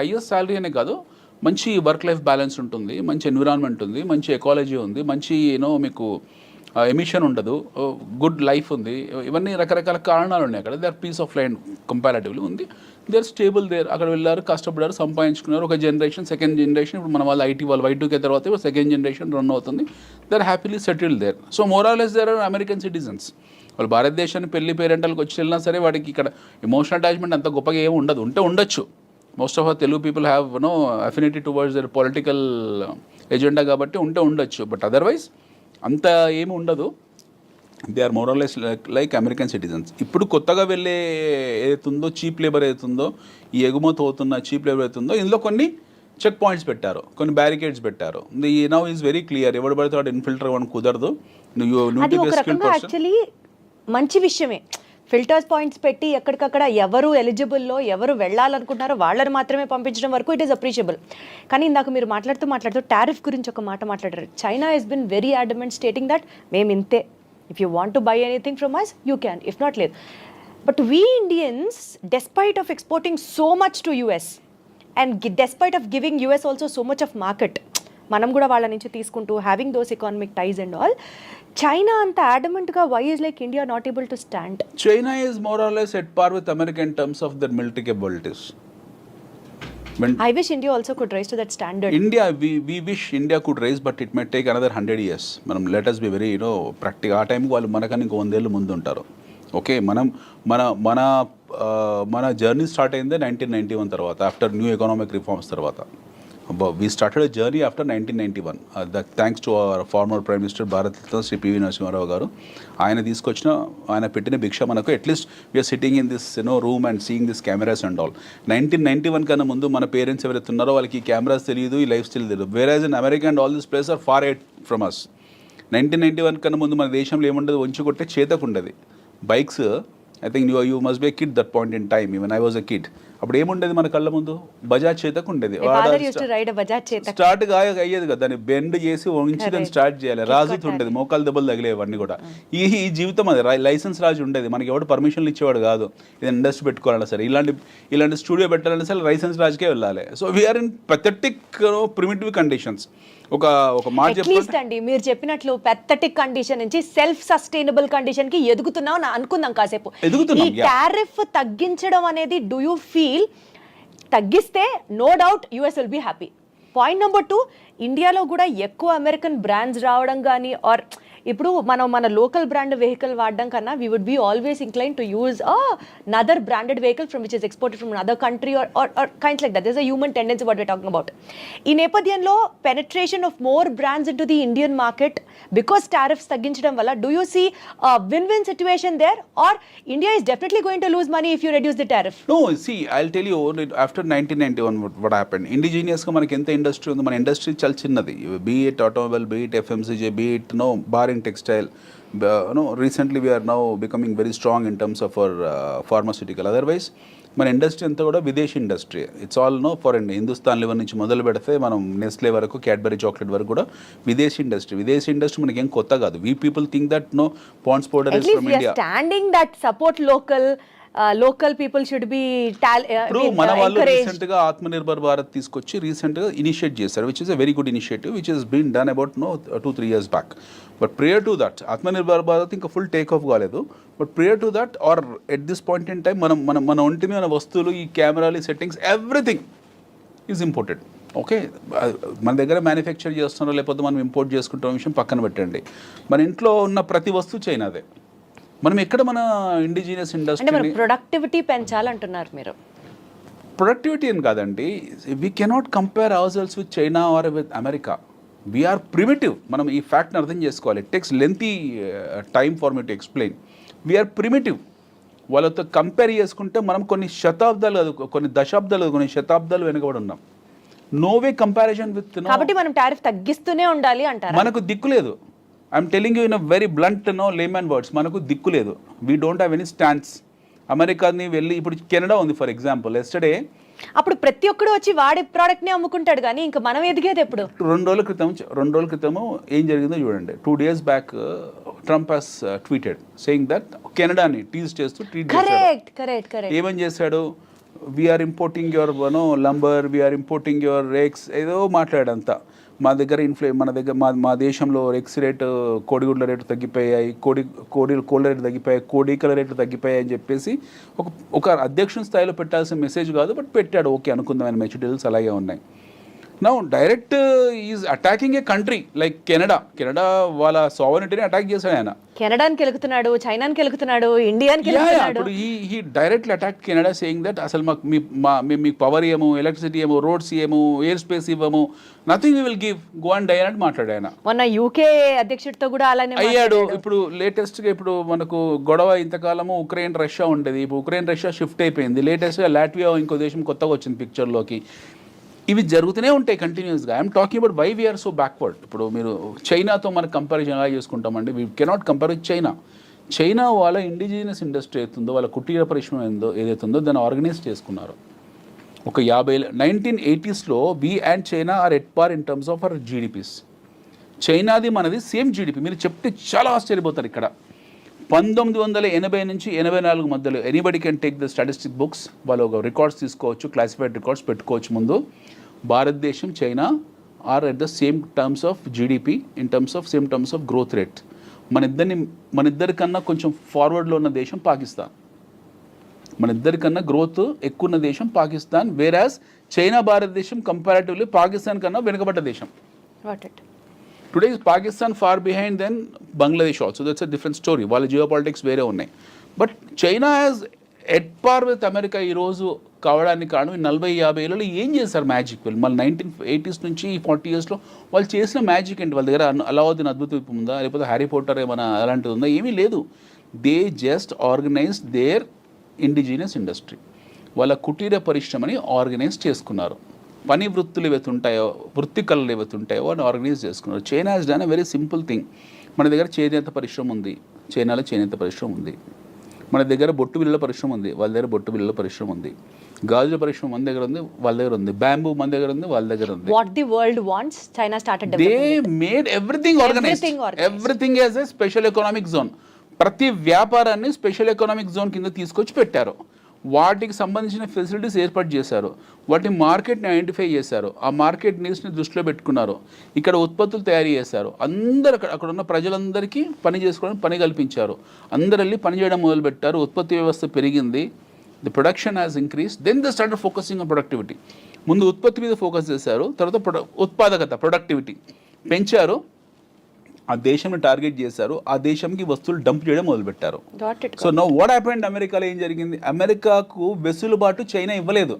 హైయెస్ట్ శాలరీ అనే కాదు, మంచి వర్క్ లైఫ్ బ్యాలెన్స్ ఉంటుంది, మంచి ఎన్విరాన్మెంట్ ఉంది, మంచి ఎకాలజీ ఉంది, మంచి మీకు ఎమిషన్ ఉండదు, గుడ్ లైఫ్ ఉంది. ఇవన్నీ రకరకాల కారణాలు ఉన్నాయి అక్కడ. They are peace of mind comparatively ఉంది. They are stable there. అక్కడ వెళ్ళారు, కష్టపడారు, సంపాదించుకున్నారు. ఒక జనరేషన్, సెకండ్ జనరేషన్, ఇప్పుడు మన వాళ్ళు ఐటీ వాళ్ళు Y2K తర్వాత ఇప్పుడు సెకండ్ జనరేషన్ రన్ అవుతుంది. They are happily settled there. So morally there are American citizens. వాళ్ళు భారతదేశాన్ని పెళ్లి పేరెంటల్కి వచ్చి వెళ్ళినా సరే వాడికి ఇక్కడ ఎమోషనల్ అటాచ్మెంట్ అంత గొప్పగా ఏమి ఉండదు. ఉండొచ్చు. Most of our Telugu people have affinity towards their political agenda కాబట్టి ఉండొచ్చు. బట్ అదర్వైజ్ అంత ఏమి ఉండదు. They are morally like American citizens. ఇప్పుడు కొత్తగా వెళ్ళే ఏదైతుందో చీప్ లేబర్ ఏదైతుందో, ఈ ఎగుమతి అవుతున్న చీప్ లేబర్ ఏదైతుందో, ఇందులో కొన్ని చెక్ పాయింట్స్ పెట్టారు, కొన్ని బ్యారికేడ్స్ పెట్టారు. The now is very clear. ఎవడు పడితే వాడు ఇన్ఫిల్టర్ అవ్వడం కుదరదు. యాక్చువల్లీ మంచి విషయమే. ఫిల్టర్స్ పాయింట్స్ పెట్టి ఎక్కడికక్కడ ఎవరు ఎలిజిబుల్లో ఎవరు వెళ్ళాలనుకుంటున్నారో వాళ్ళని మాత్రమే పంపించడం వరకు ఇట్ ఈస్ అప్రిషియబుల్. కానీ ఇందాక మీరు మాట్లాడుతూ టారిఫ్ గురించి ఒక మాట మాట్లాడారు. China has been very adamant stating that మేము ఇంతే, if you want to buy anything from us you can, if not లేదు. But we Indians despite of exporting so much to US and despite of giving US also so much of market, మనం కూడా వాళ్ళ నుంచి తీసుకుంటూ having those economic ties and all, China అంత అడమెంట్గా why is like India not able to stand? China is more or less at par with America in terms of their military capabilities. When I wish India also could rise to that standard. India, we wish India could rise, but it may take another 100 years. మనం let us be very practical. ఆ టైంకి వాళ్ళు మనకన్నా ఇంకో 100 ఏళ్ళు ముందు ఉంటారు. Okay, మన జర్నీ స్టార్ట్ అయిందే 1991 తర్వాత, ఆఫ్టర్ న్యూ ఎకనామిక్ రిఫార్మ్స్ తర్వాత. We started a journey after 1991. Thanks to our former Prime Minister Bharat Ratna Sri P.V. Narasimha Rao garu. ఆయన పెట్టిన భిక్ష మనకు at least we're sitting in this room and seeing this cameras and all. 1991 కన్నా ముందు మన parents ఎవరైతే ఉన్నారో వాళ్ళకి ఈ కెమెరాస్ తెలియదు, ఈ లైఫ్ స్టైల్ తెలియదు. Average in America and all this place are far away from us. 1991 కన్నా ముందు మన దేశంలో ఏముండదు, వంచి కొట్టే చేతకు ఉండదు. Bikes, I think you must be a kid that point in time, even I was a kid. అప్పుడు ఏముండేది మన కళ్ళ ముందు, బజాజ్ చేతకు ఉండేది. స్టార్ట్ అయ్యేది కదా, దాన్ని బెండ్ చేసి వంచి దాన్ని స్టార్ట్ చేయాలి. రాజుతు ఉండేది, మోకాలు దెబ్బలు తగిలేవన్నీ కూడా. ఈ జీవితం అది లైసెన్స్ రాజు ఉండేది. మనకి ఎవడు పర్మిషన్లు ఇచ్చేవాడు కాదు. ఇది ఇండస్ట్రీ పెట్టుకోవాలన్నా సరే, ఇలాంటి స్టూడియో పెట్టాలన్నా సరే లైసెన్స్ రాజుకే వెళ్ళాలి. So we are in pathetic primitive conditions. ఒక మాట అట్లీస్ట్ అండి మీరు చెప్పినట్లు పెథటిక్ కండిషన్ నుంచి సెల్ఫ్ సస్టైనబుల్ కండిషన్ కి ఎదుగుతున్నాం అనుకుందాం కాసేపు. ఈ టారిఫ్ తగ్గించడం అనేది డూ యూ ఫీల్ తగ్గిస్తే no doubt US will be happy? Point number 2, ఇండియాలో కూడా ఎక్కువ అమెరికన్ బ్రాండ్స్ రావడం కానీ ఆర్ ఇప్పుడు మన లోకల్ బ్రాండ్ వెహికల్ వాడడం కన్నా we would be always incline to use another branded vehicle from which is exported from other country or kinds like that. This a human tendency what we are talking about. ఈ నేపథ్యంలో penetration of more brands into the Indian market because tariffs తగ్గించడం వల్ల do you see win win situation there or India is definitely going to lose money if you reduce the tariff? No, see, I'll tell you, after 1991 what happened, ఇండిజినియస్గా మనకి ఎంత industry ఉంది, మన industry చాలా చిన్నది. Be it automobile, be it FMCG, be it barring textile. Recently we are now becoming very strong in terms of our pharmaceutical. Otherwise మన industry అంతా కూడా విదేశీ industry. It's all foreign. Hindustan liver నుంచి మొదలు పెడితే మనం నెస్లే వరకు, క్యాడ్బరీ చాక్లెట్ వరకు కూడా విదేశీ ఇండస్ట్రీ. విదేశీ ఇండస్ట్రీ మనకి ఏం కొత్త కాదు. We people think that Pond's powder is from India. Standing that support local people should be ఇప్పుడు మన వాళ్ళు రీసెంట్ గా ఆత్మనిర్భర్ భారత్ తీసుకొచ్చి రీసెంట్ గా ఇనిషియేట్ చేశారు, which is a very good initiative which is been done about 2-3 years back. But prior to that Atmanirbhar Bharat ఇంకా full take off కాలేదు. But prior to that or at this point in time మన ఒంటి మీద వస్తువులు, ఈ కెమెరాలు, settings, everything is imported. Okay, మన దగ్గర మ్యానుఫ్యాక్చర్ చేస్తున్నారో లేకపోతే మనం ఇంపోర్ట్ చేసుకుంటున్న విషయం పక్కన పెట్టండి. మన ఇంట్లో ఉన్న ప్రతి వస్తువు చైనాదే. మనం ఎక్కడ మన ఇండిజినియస్ ఇండస్ట్రీ ప్రొడక్టివిటీ పెంచాలంటున్నారు మీరు? ప్రొడక్టివిటీ అని కాదండి, we cannot compare ourselves with China or with America. We are primitive. మనం ఈ ఫ్యాక్ట్ని అర్థం చేసుకోవాలి. It takes lengthy time for me to explain. We are primitive. వాళ్ళతో కంపేర్ చేసుకుంటే మనం కొన్ని శతాబ్దాలు కాదు, కొన్ని దశాబ్దాలు, కొన్ని శతాబ్దాలు వెనుకబడి ఉన్నాం. No way comparison with. కాబట్టి మనం టారిఫ్ తగ్గిస్తూనే ఉండాలి అంటారు. మనకు దిక్కు లేదు. I'm telling you in a very blunt layman words, మనకు దిక్కు లేదు. We don't have any stands. అమెరికాని వెళ్ళి, ఇప్పుడు కెనడా ఉంది ఫర్ ఎగ్జాంపుల్. ఎస్టర్డే అప్పుడు ప్రతి ఒక్కడు వచ్చి వాడి ప్రోడక్ట్ని అమ్ముకుంటాడు, కానీ ఇంకా మనం ఎదిగేది ఎప్పుడు? 2 రోజుల క్రితము ఏం జరిగిందో చూడండి. 2 days back Trump has tweeted saying that కెనడాని టీజ్ చేస్తూ ట్వీట్ చేశాడు. ఏమని చేశాడు? We're importing your lumber, we're importing your rakes, ఏదో మాట్లాడంతా. మా దగ్గర మన దగ్గర మా దేశంలో ఎక్స్ రేటు, కోడిగుడ్ల రేటు తగ్గిపోయాయి, కోళ్ళ రేటు తగ్గిపోయాయి, కోడికల రేట్లు తగ్గిపోయాయి అని చెప్పేసి ఒక అధ్యక్షుని స్థాయిలో పెట్టాల్సిన మెసేజ్ కాదు, బట్ పెట్టాడు. ఓకే అనుకుందాం, ఆయన మెచ్యూరిటీస్ అలాగే ఉన్నాయి. Now direct is attacking A country like Canada. వాళ్ళ సావరిటీని అటాక్ చేశాడు ఆయన. కెనడాకి వెళ్తున్నాడు, చైనాకి వెళ్తున్నాడు, ఇండియాకి వెళ్తున్నాడు. ఇప్పుడు ఈ directly attack Canada saying that అసలు మీకు పవర్ ఏమో, ఎలక్ట్రిసిటీ ఏమో, రోడ్స్ ఏమో, ఎయిర్ స్పేస్ ఇవ్వము, nothing we will give, go and die అని మాట్లాడాడు ఆయన. మొన్న యూకే అధ్యక్షుడితో కూడా అలానే అయ్యాడు. ఇప్పుడు లేటెస్ట్గా ఇప్పుడు మనకు గొడవ ఇంతకాలము ఉక్రెయిన్ రష్యా ఉండేది. ఇప్పుడు ఉక్రెయిన్ రష్యా షిఫ్ట్ అయిపోయింది. లేటెస్ట్గా లాట్వియా ఇంకో దేశం కొత్తగా వచ్చింది పిక్చర్లోకి. ఇవి జరుగుతూనే ఉంటాయి కంటిన్యూస్గా. I'm talking about why we are so backward. ఇప్పుడు మీరు చైనాతో మనకు కంపారిజన్ ఎలా చేసుకుంటామండి? We cannot compare with China. China వాళ్ళ ఇండిజినియస్ ఇండస్ట్రీ అవుతుందో వాళ్ళ కుటీర పరిశ్రమ ఏదైతే ఉందో దాన్ని ఆర్గనైజ్ చేసుకున్నారు. ఒక 1980s we and China are at par in terms of our GDPs. చైనాది మనది సేమ్ జీడిపి. మీరు చెప్తే చాలా ఆశ్చర్యపోతారు. ఇక్కడ 1980 నుంచి 84 మధ్యలో anybody can take the statistic books, వాళ్ళు ఒక రికార్డ్స్ తీసుకోవచ్చు, క్లాసిఫైడ్ రికార్డ్స్ పెట్టుకోవచ్చు. ముందు భారతదేశం China are at the same terms of GDP in terms of same terms of growth rate. మన ఇద్దరికన్నా కొంచెం ఫార్వర్డ్లో ఉన్న దేశం పాకిస్తాన్. మన ఇద్దరికన్నా గ్రోత్ ఎక్కువ ఉన్న దేశం పాకిస్తాన్. వేరాజ్ చైనా భారతదేశం కంపారిటివ్లీ పాకిస్తాన్ కన్నా వెనుకబడ్డ దేశం. Today is Pakistan far behind than Bangladesh also. That's a different story. వాళ్ళ జియో పాలిటిక్స్ వేరే ఉన్నాయి. But China has at par with America ఈరోజు కావడానికి కారణం ఈ 40-50 ఏళ్ళలో ఏం చేశారు మ్యాజిక్. మళ్ళీ 1980s నుంచి 40 yearsలో వాళ్ళు చేసిన మ్యాజిక్ ఏంటి? వాళ్ళ దగ్గర అలావుద్దీన్ అద్భుత దీపం ఉందా, లేకపోతే హ్యారీ పోటర్ ఏమైనా అలాంటిది ఉందా? ఏమీ లేదు. They just organise their indigenous industry. వాళ్ళ కుటీర పరిశ్రమని ఆర్గనైజ్ చేసుకున్నారు. పని వృత్తులు ఏవైతే ఉంటాయో, వృత్తి కళలు ఏవైతే ఉంటాయో వాటిని ఆర్గనైజ్ చేసుకున్నారు. China has done a very simple thing. మన దగ్గర చేనేత పరిశ్రమ ఉంది, చైనాలో చేనేత పరిశ్రమ ఉంది. మన దగ్గర బొట్టు బిళ్ళల పరిశ్రమ ఉంది, వాళ్ళ దగ్గర బొట్టు బిళ్ళల పరిశ్రమ ఉంది. గాజుల పరిశ్రమ మన దగ్గర ఉంది, వాళ్ళ దగ్గర ఉంది. బ్యాంబూ మన దగ్గర ఉంది, వాళ్ళ దగ్గర ఉంది. What the world wants, China started They developing. made everything organized. Everything as a special economic zone. ప్రతి వ్యాపారాన్ని స్పెషల్ ఎకనామిక్ జోన్ కింద తీసుకొచ్చి పెట్టారు. వాటికి సంబంధించిన ఫెసిలిటీస్ ఏర్పాటు చేశారు. వాటి మార్కెట్ని ఐడెంటిఫై చేశారు. ఆ మార్కెట్ నీడ్స్ని దృష్టిలో పెట్టుకున్నారు. ఇక్కడ ఉత్పత్తులు తయారు చేశారు. అందరు అక్కడ ఉన్న ప్రజలందరికీ పని చేసుకోవడానికి పని కల్పించారు. అందరు వెళ్ళి పని చేయడం మొదలుపెట్టారు. ఉత్పత్తి వ్యవస్థ పెరిగింది. The production has increase. Then they started focusing on productivity. ముందు ఉత్పత్తి మీద ఫోకస్ చేశారు, తర్వాత ఉత్పాదకత ప్రొడక్టివిటీ పెంచారు. ఆ దేశంని టార్గెట్ చేశారు. ఆ దేశంకి వస్తువులు డంప్ చేయడం మొదలుపెట్టారు. So know what happened? అమెరికాలో ఏం జరిగింది? అమెరికాకు వెసులుబాటు చైనా ఇవ్వలేదు.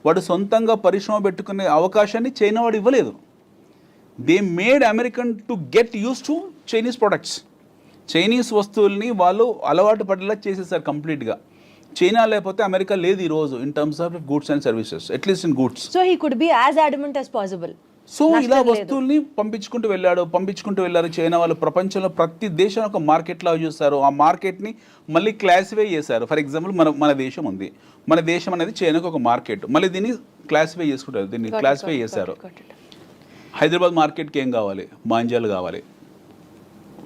వాడు సొంతంగా పరిశ్రమ పెట్టుకునే అవకాశాన్ని చైనా వాడు ఇవ్వలేదు. They made American to get use to Chinese products. Chinese వస్తువుల్ని వాళ్ళు అలవాటు పడేలా చేసేసారు కంప్లీట్గా. చైనా లేకపోతే అమెరికా లేదు ఈరోజు in terms of goods and services, at least in goods. So he could be as adamant as possible. So ఇలా వస్తువుల్ని పంపించుకుంటూ వెళ్ళారు చైనా వాళ్ళు. ప్రపంచంలో ప్రతి దేశం ఒక మార్కెట్ లా చూస్తారు. ఆ మార్కెట్ని మళ్ళీ క్లాసిఫై చేశారు. ఫర్ ఎగ్జాంపుల్ మన దేశం ఉంది. మన దేశం అనేది చైనాకు ఒక మార్కెట్. మళ్ళీ దీన్ని క్లాసిఫై చేసుకుంటారు. దీన్ని క్లాసిఫై చేశారు. హైదరాబాద్ మార్కెట్కి ఏం కావాలి? మాంజాలు కావాలి.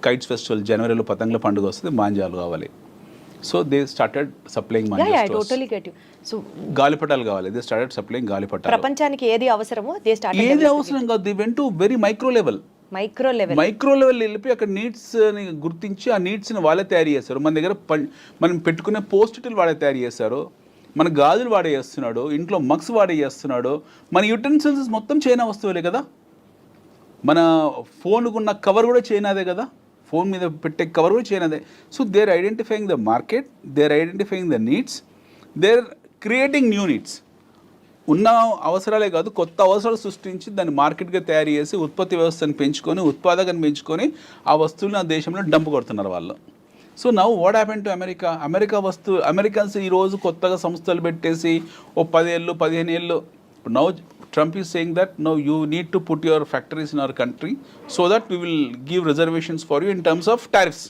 కైట్స్ ఫెస్టివల్ జనవరిలో పతంగుల పండుగ వస్తుంది, మాంజాలు కావాలి. So they started supplying manja Yeah, I totally get you. So గాలిపటాలు కావాలి. దే స్టార్టెడ్ సప్లైయింగ్ గాలిపటాలు. ప్రపంచానికి ఏది అవసరమో దే స్టార్ట్ ఏది అవసరం కాదు. They went to very micro level వెళ్ళిపోయి అక్కడ నీడ్స్ని గుర్తించి ఆ నీడ్స్ని వాళ్ళే తయారు చేస్తారు. మన దగ్గర మనం పెట్టుకునే పోస్టిట్లు వాడే తయారు చేస్తారు. మన గాజులు వాడే చేస్తున్నాడు, ఇంట్లో మగ్స్ వాడే చేస్తున్నాడు. మన యుటెన్సిల్స్ మొత్తం చైనా వస్తువులే కదా. మన ఫోన్కున్న కవర్ కూడా చైనాదే కదా. ఫోన్ మీద పెట్టే కవర్ కూడా చైనాదే. So they're identifying the market, they're identifying the needs, they're creating new needs. ఉన్న అవసరాలే కాదు, కొత్త అవసరాలు సృష్టించి దాన్ని మార్కెట్గా తయారు చేసి ఉత్పత్తి వ్యవస్థను పెంచుకొని, ఉత్పాదకను పెంచుకొని ఆ వస్తువులను ఆ దేశంలో డంప్ కొడుతున్నారు వాళ్ళు. So now what happen to Americans ఈరోజు కొత్తగా సంస్థలు పెట్టేసి ఓ 10 ఏళ్ళు 15 ఏళ్ళు. Now Trump is saying that no, you need to put your factories in our country so that we will give reservations for you in terms of tariffs.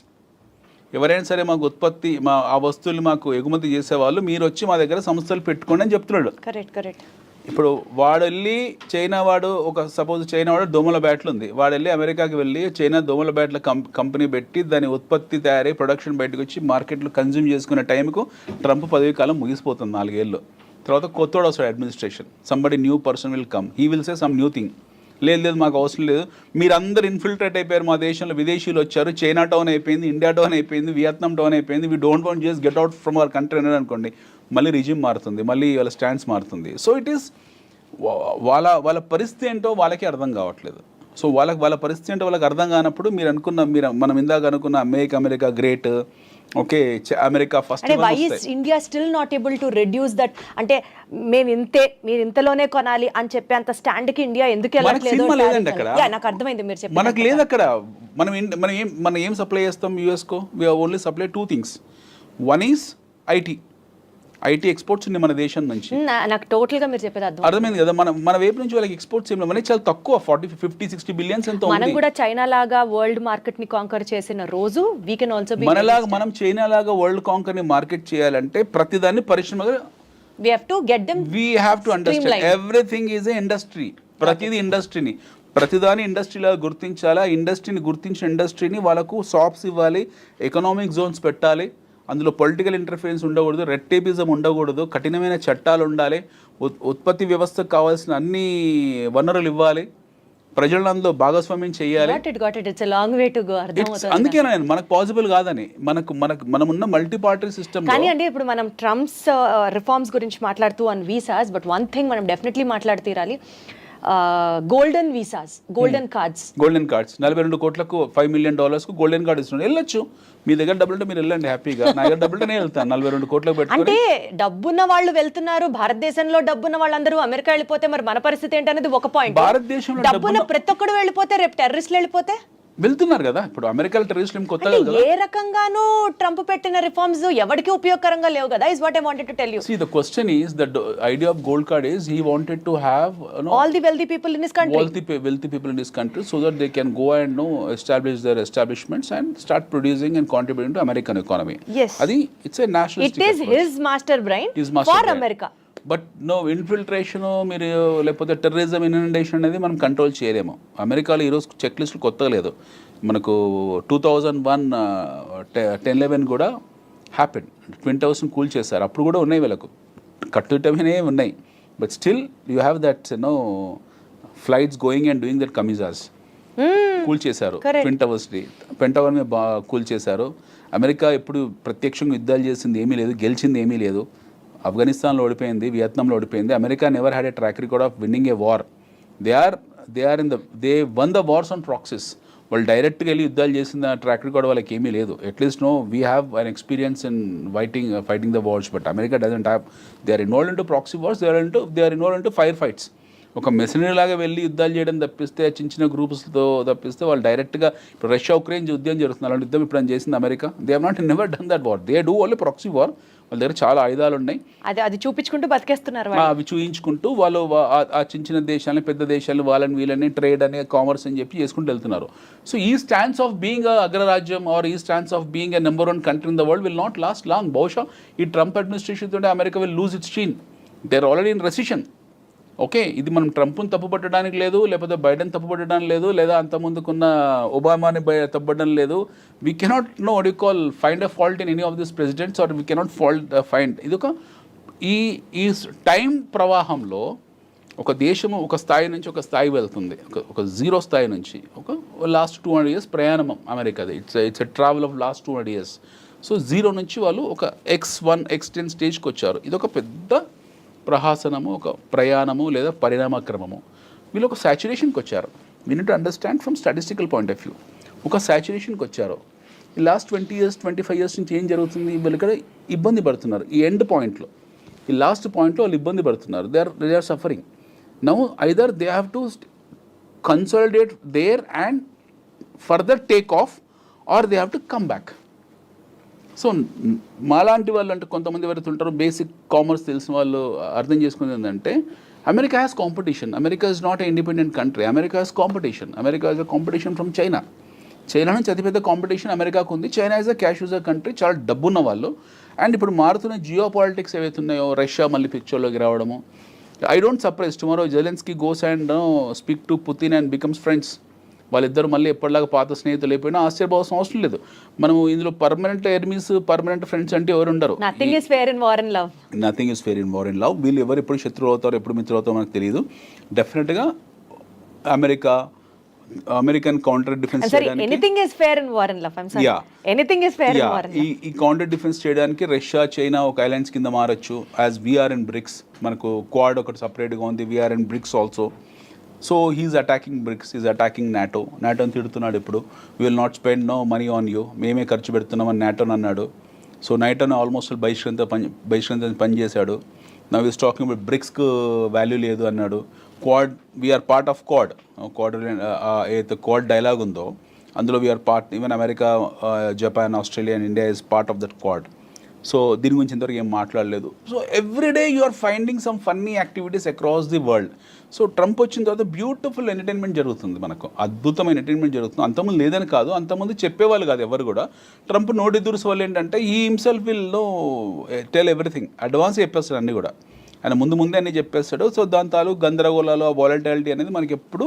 ఎవరైనా సరే మాకు ఉత్పత్తి ఆ వస్తువులు మాకు ఎగుమతి చేసేవాళ్ళు మీరు వచ్చి మా దగ్గర సంస్థలు పెట్టుకోండి అని చెప్తున్నాడు. కరెక్ట్. ఇప్పుడు వాడు వెళ్ళి చైనా వాడు సపోజ్ చైనా వాడు దోమల బ్యాట్లు ఉంది. వాడు వెళ్ళి అమెరికాకి వెళ్ళి చైనా దోమల బ్యాట్ల కంపెనీ పెట్టి దాని ఉత్పత్తి తయారై ప్రొడక్షన్ బయటకు వచ్చి మార్కెట్లో కన్జ్యూమ్ చేసుకునే టైంకు ట్రంప్ పదవి కాలం ముగిసిపోతుంది 4 ఏళ్ళు. తర్వాత కొత్తోడు వస్తాడు administration. Somebody new person will come, he will say some new thing. లేదు మాకు అవసరం లేదు, మీరందరూ ఇన్ఫిల్ట్రేట్ అయిపోయారు మా దేశంలో, విదేశీయులు వచ్చారు, చైనా టౌన్ అయిపోయింది, ఇండియా టౌన్ అయిపోయింది, వియత్నాం టౌన్ అయిపోయింది, we don't want just get out from our country అనేది అనుకోండి, మళ్ళీ రిజిమ్ మారుతుంది, మళ్ళీ వాళ్ళ స్టాండ్స్ మారుతుంది. సో ఇట్ ఈస్ వాళ్ళ పరిస్థితి ఏంటో వాళ్ళకి అర్థం కావట్లేదు. సో వాళ్ళ పరిస్థితి ఏంటో వాళ్ళకి అర్థం కానప్పుడు మనం ఇందాక అనుకున్న America great, okay America first. Why is India still not able to reduce that? అంటే మీరు ఇంతలోనే కొనాలి అని చెప్పేంత స్టాండ్ కి ఇండియా ఎందుకు వెళ్ళట్లేదు? నాకు అర్థమైంది మీరు చెప్పి. మనకు లేదు అక్కడ. మనం ఏం సప్లై చేస్తాం యుఎస్కో? We only supply 2 things. One is IT, IT exports ఉన్నాయి మన దేశం నుంచి. నాకు టోటల్ గా మీరు చెప్పేది అర్థం. అర్థమైంది కదా, మన వైపు నుంచి వాళ్ళకి ఎక్స్పోర్ట్స్ ఏం లేవు, మనకి చాలా తక్కువ 40-50-60 బిలియన్స్ ఎంతో మనం ఉంది. కూడా చైనా లాగా వరల్డ్ మార్కెట్ ని కాంకర్ చేసిన రోజు వీ కెన్ ఆల్సో బి మనలాగా మనం చైనా లాగా వరల్డ్ కాంకర్ ని మార్కెట్ చేయాలంటే ప్రతిదాన్ని పరిశ్రమగా we have to get them we have to understand streamlined. everything is a industry. ప్రతిదీ ఇండస్ట్రీని, ప్రతిదాని ఇండస్ట్రీలా గుర్తించాలా, ఇండస్ట్రీని గుర్తించిన ఇండస్ట్రీని వాళ్ళకు షాప్స్ ఇవ్వాలి, ఎకనామిక్ జోన్స్ పెట్టాలి, అందులో పొలిటికల్ ఇంటర్ఫరెన్స్ ఉండకూడదు, రెడ్ టేపిజం ఉండకూడదు, కఠినమైన చట్టాలు ఉండాలి, ఉత్పత్తి వ్యవస్థకు కావాల్సిన అన్ని వనరులు ఇవ్వాలి, ప్రజలను అందులో భాగస్వామ్యం చేయాలి. got it it's a long way to go. అందుకే మనకు పాసిబుల్ కాదని, మనం ఉన్న మల్టీ పార్టీ సిస్టమ్. కానీ అంటే ఇప్పుడు మనం ట్రంప్స్ రిఫార్మ్స్ గురించి మాట్లాడుతూ on visas, but one thing మనం డెఫినెట్లీ మాట్లాడుతీరాలి, గోల్డెన్ వీసాస్, గోల్డెన్ కార్డ్స్. 42 కోట్లకు $5 million గోల్డెన్ కార్డ్ ఇస్తున్నాడు. వెళ్ళొచ్చు, మీ దగ్గర డబ్బులు ఉంటే మీరు వెళ్ళండి హ్యాపీగా, నా దగ్గర డబ్బులు ఉంటే నేను వెళ్తాను 42 కోట్లకు పెట్టుకొని. అంటే డబ్బున్న వాళ్ళు వెళ్తున్నారు, భారతదేశంలో డబ్బున్న వాళ్ళందరూ అమెరికా వెళ్ళిపోతే మరి మన పరిస్థితి ఏంటనేది ఒక పాయింట్. భారతదేశంలో డబ్బున్న ప్రతి ఒక్కడు వెళ్ళిపోతే రేపు టెర్రరిస్టులు వెళ్ళిపోతే వెళ్తున్నారు కదా, ఇప్పుడు అమెరికాలో టెర్రరిస్టులు ఏం కొత్తగా కదా. ఏ రకంగానూ ట్రంప్ పెట్టిన రిఫార్మ్స్ ఎవరికి ఉపయోగకరంగా లేవు కదా, is what I wanted to tell you. See, the question is, the idea of gold card is he wanted to have, all the wealthy people in his country, wealthy people in this country, so that they can go and establish their establishments and start producing and contributing to American economy. Yes, adi it's a nationalistic it is approach. his master brain for America. But no infiltration, మీరు లేకపోతే terrorism infiltration అనేది మనం control చేయలేము. అమెరికాలో ఈరోజు check లిస్టులు కొత్తగా లేదు, మనకు 2001 10/11 కూడా హ్యాపెన్, ట్విన్ టవర్స్ని కూల్ చేశారు, అప్పుడు కూడా ఉన్నాయి, వీళ్ళకు కట్టుటమే ఉన్నాయి, but still you have that flights going and doing that kamikazes కూల్ చేశారు, ట్విన్ టవర్స్ని, పెంటగాన్ మీద కూల్ చేశారు. అమెరికా ఎప్పుడు ప్రత్యక్షంగా యుద్ధాలు చేసింది ఏమీ లేదు, గెలిచింది ఏమీ లేదు. ఆఫ్ఘనిస్తాన్లో ఓడిపోయింది, వియత్నాంలో ఓడిపోయింది. America never had a track record of winning a war. They one the wars on praxis. వాళ్ళు డైరెక్ట్గా వెళ్ళి యుద్ధాలు చేసిన ట్రాక్ రికార్డ్ వాళ్ళకి ఏమీ లేదు. At least we have an experience in fighting the wars, but America doesn't have. They are involved into proxy wars, they are involved into fire fights. ఒక machinery లాగా వెళ్ళి యుద్ధాలు చేయడం తప్పిస్తే, చిన్న చిన్న గ్రూప్స్తో తప్పిస్తే వాళ్ళు డైరెక్ట్గా, ఇప్పుడు రష్యా ఉక్రెయిన్ యుద్ధం జరుగుతుంది, అలాంటి యుద్ధం ఇప్పుడు చేసింది America. They have not never done that war, they do only proxy war. వాళ్ళ దగ్గర చాలా ఆయుధాలు ఉన్నాయి, అది చూపించుకుంటూ బతికేస్తున్నారు, అవి చూయించుకుంటూ వాళ్ళు ఆ చిన్న చిన్న దేశాలని, పెద్ద దేశాలు, వాళ్ళని వీళ్ళని ట్రేడ్ అని, కామర్స్ అని చెప్పి చేసుకుంటూ వెళ్తున్నారు. సో ఈ స్టాండ్స్ ఆఫ్ బీయింగ్ అగ్రరాజ్యం ఆర్ ఈ stands of being a number 1 country in the world will not last long. బహుశా ఈ ట్రంప్ అడ్మినిస్ట్రేషన్ తోటి America will lose its sheen. They are already in recession. Okay, ఇది మనం ట్రంప్ను తప్పుపట్టడానికి లేదు, లేకపోతే బైడెన్ తప్పుపట్టడానికి లేదు, లేదా అంతకుముందుకున్న ఒబామాని తప్పుపట్టడం లేదు. We cannot find a fault in any of this presidents, or we cannot find. ఇది ఈ టైం ప్రవాహంలో ఒక దేశము ఒక స్థాయి నుంచి ఒక స్థాయి వెళ్తుంది, ఒక జీరో స్థాయి నుంచి ఒక లాస్ట్ 200 years ప్రయాణం అమెరికాది. It's a travel of last 200 years. So zero నుంచి వాళ్ళు ఒక X1 X10 స్టేజ్కి వచ్చారు. ఇది ఒక పెద్ద ప్రహాసనము, ఒక ప్రయాణము లేదా పరిణామక్రమము. వీళ్ళు ఒక సాచురేషన్కి వచ్చారు. We need to understand from statistical point of view. ఒక సాచురేషన్కి వచ్చారు. ఈ లాస్ట్ 20 years 25 years నుంచి ఏం జరుగుతుంది, వీళ్ళు ఇక్కడ ఇబ్బంది పడుతున్నారు. ఈ ఎండ్ పాయింట్లో, ఈ లాస్ట్ పాయింట్లో వాళ్ళు ఇబ్బంది పడుతున్నారు. They are suffering. Now either they have to consolidate there and further take off, or they have to come back. So మాలాంటి వాళ్ళు, అంటే కొంతమంది ఎవరైతే ఉంటారో బేసిక్ కామర్స్ తెలిసిన వాళ్ళు అర్థం చేసుకునేది ఏంటంటే, America has competition. America is not a independent country. America has competition. America is a competition from China. China నుంచి అతిపెద్ద కాంపిటీషన్ అమెరికాకు ఉంది. China is a cash user country, చాలా డబ్బున్న వాళ్ళు. అండ్ ఇప్పుడు మారుతున్న జియో పాలిటిక్స్ ఏవైతే ఉన్నాయో, రష్యా మళ్ళీ పిక్చర్లోకి రావడము. I don't surprise tomorrow Zelensky goes and speak to Putin and becomes friends. వాళ్ళిద్దరు మళ్ళీ ఎప్పటిలాగా పాత స్నేహితులు అయిపోయినా ఆశ్చర్యపోవాల్సిన అవసరం లేదు. మనం ఇందులో పర్మనెంట్ ఎనిమీస్, పర్మనెంట్ ఫ్రెండ్స్ అంటే ఎవరు ఉండరు. Nothing is fair in war and love. వీళ్ళు ఎవరు ఎప్పుడు శత్రువు అవుతారో, ఎప్పుడు మిత్రులు అవుతారో మనకు తెలియదు. డెఫినెట్గా అమెరికన్ కౌంటర్ డిఫెన్స్ ఈ కౌంటర్ డిఫెన్స్ చేయడానికి రష్యా, చైనా ఒక అలయన్స్ కింద మారచ్చు. యాజ్ వీఆర్ ఇన్ బ్రిక్స్, మనకు క్వాడ్ ఒకటి సపరేట్గా ఉంది, we're in BRICS also. So he's attacking BRICS, is attacking నాటోని తిడుతున్నాడు. ఇప్పుడు will not spend no money on you, మేమే ఖర్చు పెడుతున్నామని నాటోని అన్నాడు. సో నాటోని ఆల్మోస్ట్ బహిష్కరించ పనిచేశాడు. నవ్ ఈస్ టాకింగ్ అబౌట్ బ్రిక్స్కు వాల్యూ లేదు అన్నాడు. Quad, we're part of Quad. ఏదైతే క్వాడ్ డైలాగ్ ఉందో అందులో we're part. Even America, Japan, Australia and India is part of that Quad. So దీని గురించి ఇంతవరకు ఏం మాట్లాడలేదు. So everyday you are finding some funny activities across the world. So Trump వచ్చిన తర్వాత బ్యూటిఫుల్ ఎంటర్టైన్మెంట్ జరుగుతుంది, మనకు అద్భుతమైన ఎంటర్టైన్మెంట్ జరుగుతుంది. అంతకుముందు లేదని కాదు, అంతకుముందు చెప్పేవాళ్ళు కాదు ఎవరు కూడా. ట్రంప్ నోటి దురుసు వల్ల ఏంటంటే ఈ himself will know tell everything, advance చెప్పేస్తాడు అన్నీ కూడా, ఆయన ముందే అన్నీ చెప్పేస్తాడు. సో దాని తాలూకు గందరగోళాలు, వాలటాలిటీ అనేది మనకి ఎప్పుడు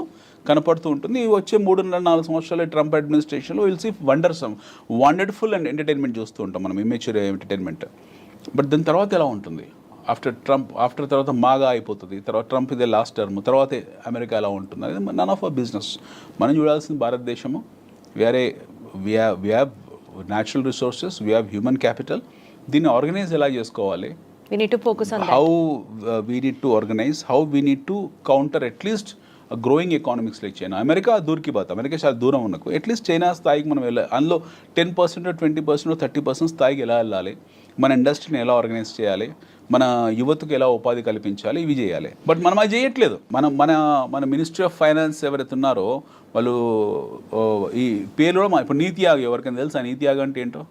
కనపడుతూ ఉంటుంది. ఈ వచ్చే 3.5-4 సంవత్సరాల ట్రంప్ అడ్మినిస్ట్రేషన్లో will see wonderful and entertainment చూస్తూ ఉంటాం మనం, ఇమ్మెచ్యూర్ ఎంటర్టైన్మెంట్. బట్ దాని తర్వాత ఎలా ఉంటుంది ఆఫ్టర్ తర్వాత మాగా అయిపోతుంది, తర్వాత ట్రంప్ ఇదే లాస్ట్ టర్మ్, తర్వాత అమెరికా ఎలా ఉంటుంది అనేది నన్ ఆఫ్ అ బిజినెస్. మనం చూడాల్సింది భారతదేశము, we have natural resources, we have human capital. దీన్ని ఆర్గనైజ్ ఎలా చేసుకోవాలి, We need to focus on that. how we need to organize, how we need to counter at least a growing economics like China. America దూరికి బాత్, America చాలా దూరం ఉన్నకు at least China స్థాయికి మనం వెళ్ళాలి. అందులో 10%, 20%, 30% స్థాయికి ఎలా వెళ్ళాలి, మన ఇండస్ట్రీని ఎలా ఆర్గనైజ్ చేయాలి, మన యువతకు ఎలా ఉపాధి కల్పించాలి, ఇవి చేయాలి. బట్ మనం అది చేయట్లేదు. మన మినిస్ట్రీ ఆఫ్ ఫైనాన్స్ ఎవరైతే ఉన్నారో వాళ్ళు ఈ పేర్లు కూడా ఇప్పుడు నీతి ఆయోగ్, ఎవరికైనా తెలుసా నీతి ఆయోగ్ అంటే ఏంటో?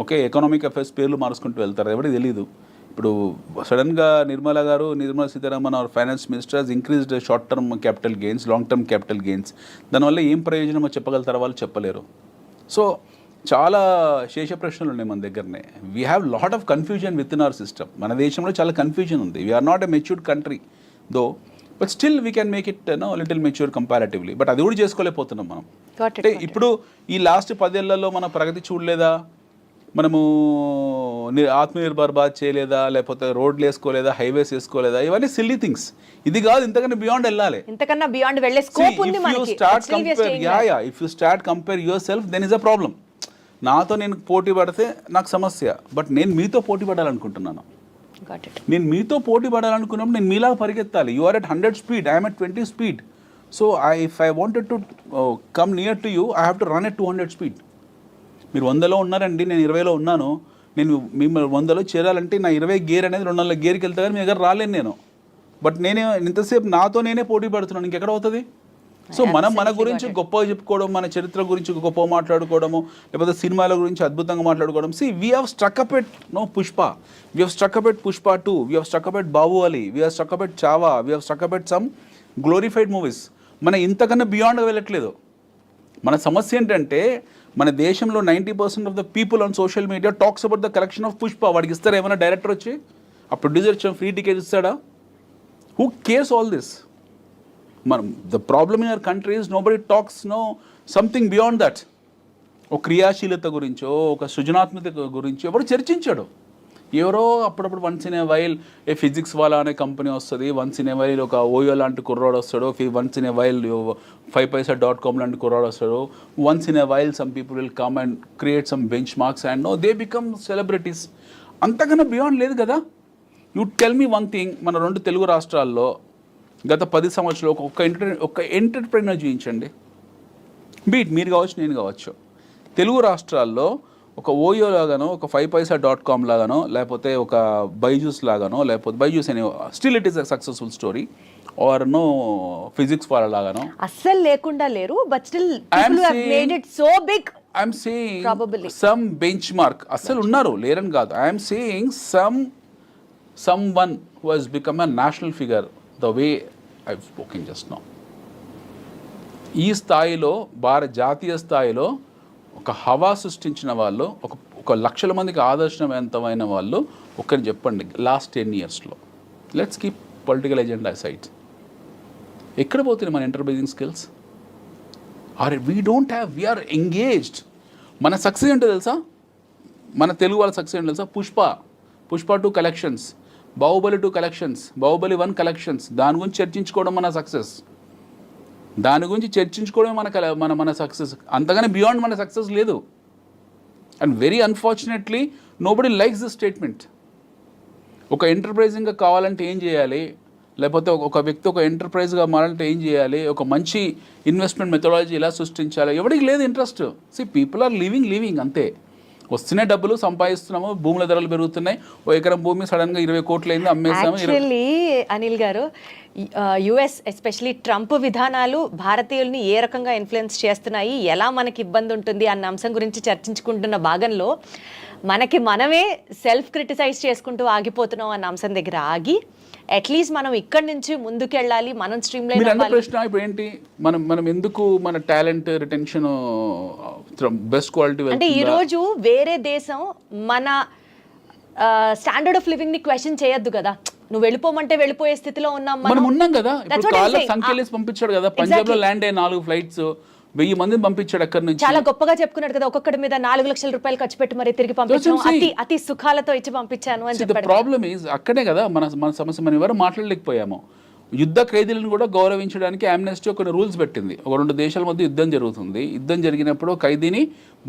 ఓకే, ఎకనామిక్ అఫైర్స్ పేర్లు మార్చుకుంటూ వెళ్తారు, ఎవరికి తెలియదు. ఇప్పుడు సడన్గా Nirmala Sitharaman are finance minister has increased short term capital gains, long term capital gains. దానివల్ల ఏం ప్రయోజనమో చెప్పగలుగుతారో వాళ్ళు చెప్పలేరు. సో చాలా శేష ప్రశ్నలు ఉన్నాయి మన దగ్గరనే. We have lot of confusion within our system. మన దేశంలో చాలా కన్ఫ్యూజన్ ఉంది. We are not a matured country though, but still we can make it little mature comparatively. But అది కూడా చేసుకోలేకపోతున్నాం మనం. అంటే ఇప్పుడు ఈ లాస్ట్ 10 ఏళ్లలో మన ప్రగతి చూడలేదా, మనము ఆత్మనిర్భర్ భారత్ చేయలేదా, లేకపోతే రోడ్లు వేసుకోలేదా, హైవేస్ వేసుకోలేదా, ఇవన్నీ సిల్లీ థింగ్స్. ఇది కాదు, ఇంతకన్నా బియాండ్ వెళ్ళాలి, ఇంతకన్నా బియాండ్ వెళ్ళే స్కోప్ ఉంది మనకి. If you start compare yourself then is a problem. నాతో నేను పోటీ పడితే నాకు సమస్య, బట్ నేను మీతో పోటీ పడాలనుకుంటున్నాను. నేను మీతో పోటీ పడాలనుకున్నప్పుడు నేను మీలాగా పరిగెత్తాలి. You are at 100 speed, I'm at 20 speed. So if I wanted to come near to you, I have to run at 200 speed. మీరు 100లో ఉన్నారండి, నేను 20లో ఉన్నాను. నేను మిమ్మల్ని 100లో చేరాలంటే నా 20 గేర్ అనేది 200 గేర్కి వెళ్తా, కానీ మీ దగ్గర రాలేను నేను. బట్ నేనే ఇంతసేపు నాతో నేనే పోటీ పడుతున్నాను, ఇంకెక్కడ అవుతుంది? సో మన గురించి గొప్పగా చెప్పుకోవడం, మన చరిత్ర గురించి గొప్పగా మాట్లాడుకోవడము, లేకపోతే సినిమాల గురించి అద్భుతంగా మాట్లాడుకోవడం. We have struck up at Pushpa, we have struck up at Pushpa 2, we have struck up at Baahubali, we have struck up at Chhaava, we have struck up at some glorified movies. మన ఇంతకన్నా బియాండ్గా వెళ్ళట్లేదు. మన సమస్య ఏంటంటే మన దేశంలో 90% of the people on social media talks about the collection of Pushpa. వాడికి ఇస్తారా ఏమైనా డైరెక్టర్ వచ్చి, ఆ ప్రొడ్యూసర్ ఫ్రీ టికెట్ ఇస్తాడా? Who cares all this? మనం the problem in our country is nobody talks something beyond that. ఒక క్రియాశీలత గురించో, ఒక సృజనాత్మకత గురించో ఎవరు చర్చించాడు? ఎవరో అప్పుడప్పుడు once in a while A physics వాళ్ళ అనే కంపెనీ వస్తుంది, వన్స్ ఇన్ ఏ వైల్ ఒక ఓయో లాంటి కుర్రాడు వస్తాడు, once in a while 5paisa.com లాంటి కుర్రాడు వస్తాడు, once in a while some people will come and create some bench marks and they become celebrities. అంతకన్నా బియాండ్ లేదు కదా. You tell me one thing, మన 2 తెలుగు రాష్ట్రాల్లో గత 10 సంవత్సరాలు ఒక ఎంటర్ప్రెన్యూర్ చూపించండి. బీట్ మీరు కావచ్చు, నేను కావచ్చు. తెలుగు రాష్ట్రాల్లో ఒక ఓయో లాగానో, ఒక 5paisa.com లాగానో, లేకపోతే ఒక బైజూస్ లాగానో, లేకపోతే బైజూస్ అనే still it is a successful story, or physics వాళ్ళ లాగానో అస్సలు లేకుండా లేరు. But still people have made it so big. I'm saying some benchmark అస్సలు ఉన్నారు, లేరని కాదు. ఐఎమ్ సేయింగ్ someone who has become a national figure the way I've spoken just now. ఈ స్థాయిలో జాతీయ స్థాయిలో ఒక హవా సృష్టించిన వాళ్ళు, ఒక లక్షల మందికి ఆదర్శవంతమైన వాళ్ళు ఒకరిని చెప్పండి లాస్ట్ 10 yearsలో. Let's keep political agenda side. ఎక్కడ పోతుంది మన enterprising skills? We are engaged. మన సక్సెస్ ఏంటో తెలుసా? మన తెలుగు వాళ్ళ సక్సెస్ ఏంటో తెలుసా? Pushpa 2 collections, Baahubali 2 collections, Baahubali 1 collections. దాని గురించి చర్చించుకోవడం మన సక్సెస్. దాని గురించి చర్చించుకోవడం మన సక్సెస్. అంతగానే బియాండ్ మన సక్సెస్ లేదు. And very unfortunately nobody likes this statement. ఒక ఎంటర్ప్రైజింగ్గా కావాలంటే ఏం చేయాలి, లేకపోతే ఒక వ్యక్తి ఒక ఎంటర్ప్రైజ్గా మారాలంటే ఏం చేయాలి, ఒక మంచి ఇన్వెస్ట్మెంట్ మెథడాలజీ ఎలా సృష్టించాలి, ఎవరికి లేదు ఇంట్రెస్ట్. పీపుల్ ఆర్ లివింగ్ అంతే. వస్తున్నాయి డబ్బులు, సంపాదిస్తున్నాము, భూముల ధరలు పెరుగుతున్నాయి. ఓ ఎకరం భూమి సడన్గా 20 కోట్లు అయింది, అమ్మేస్తాము. యాక్చువల్లీ అనిల్ గారు, యుఎస్ ఎస్పెషలీ ట్రంప్ విధానాలు భారతీయుల్ని ఏ రకంగా ఇన్ఫ్లుయెన్స్ చేస్తున్నాయి, ఎలా మనకి ఇబ్బంది ఉంటుంది అన్న అంశం గురించి చర్చించుకుంటున్న భాగంలో మనకి మనమే సెల్ఫ్ క్రిటిసైజ్ చేసుకుంటూ ఆగిపోతున్నాం అన్న అంశం దగ్గర ఆగి అట్లీస్ట్ మనం ఇక్కడి నుంచి ముందుకెళ్ళాలి, మనం స్ట్రీమ్ లైన్ మీరు అన్న ప్రశ్న ఇప్పుడు ఏంటి, మనం ఎందుకు మన టాలెంట్ రిటెన్షన్ బెస్ట్ క్వాలిటీ అంటే ఈ రోజు వేరే దేశం మన స్టాండర్డ్ ఆఫ్ లివింగ్ ని క్వశ్చన్ చేయొద్దు కదా. నువ్వు వెళ్ళిపోమంటే వెళ్ళిపోయే స్థితిలో ఉన్నాం మనం ఉన్నాం కదా. ఇప్పుడు కాళ్ళ సంఖ్యలేసి పంపించాడు కదా, పంజాబ్ లో ల్యాండ్ అయ్యే 4 ఫ్లైట్స్ 1000 మందిని పంపించాడు అక్కడి నుంచి. చాలా గొప్పగా చెప్పుకున్నాడు కదా, ఒక్కొక్కడి మీద 4 లక్షల రూపాయలు ఖర్చు పెట్టి మరి తిరిగి పంపించాను, అతి సుఖాలతో ఇచ్చి పంపించాను అని చెప్పాడు. ప్రాబ్లమ్ ఈజ్ అక్కడే కదా మన సమస్య. మనం ఎవరు మాట్లాడలేకపోయాము. యుద్ధ ఖైదీలను కూడా గౌరవించడానికి ఆమ్నెస్టీ కొన్ని రూల్స్ పెట్టింది. ఒక 2 దేశాల మధ్య యుద్ధం జరుగుతుంది. యుద్ధం జరిగినప్పుడు ఖైదీని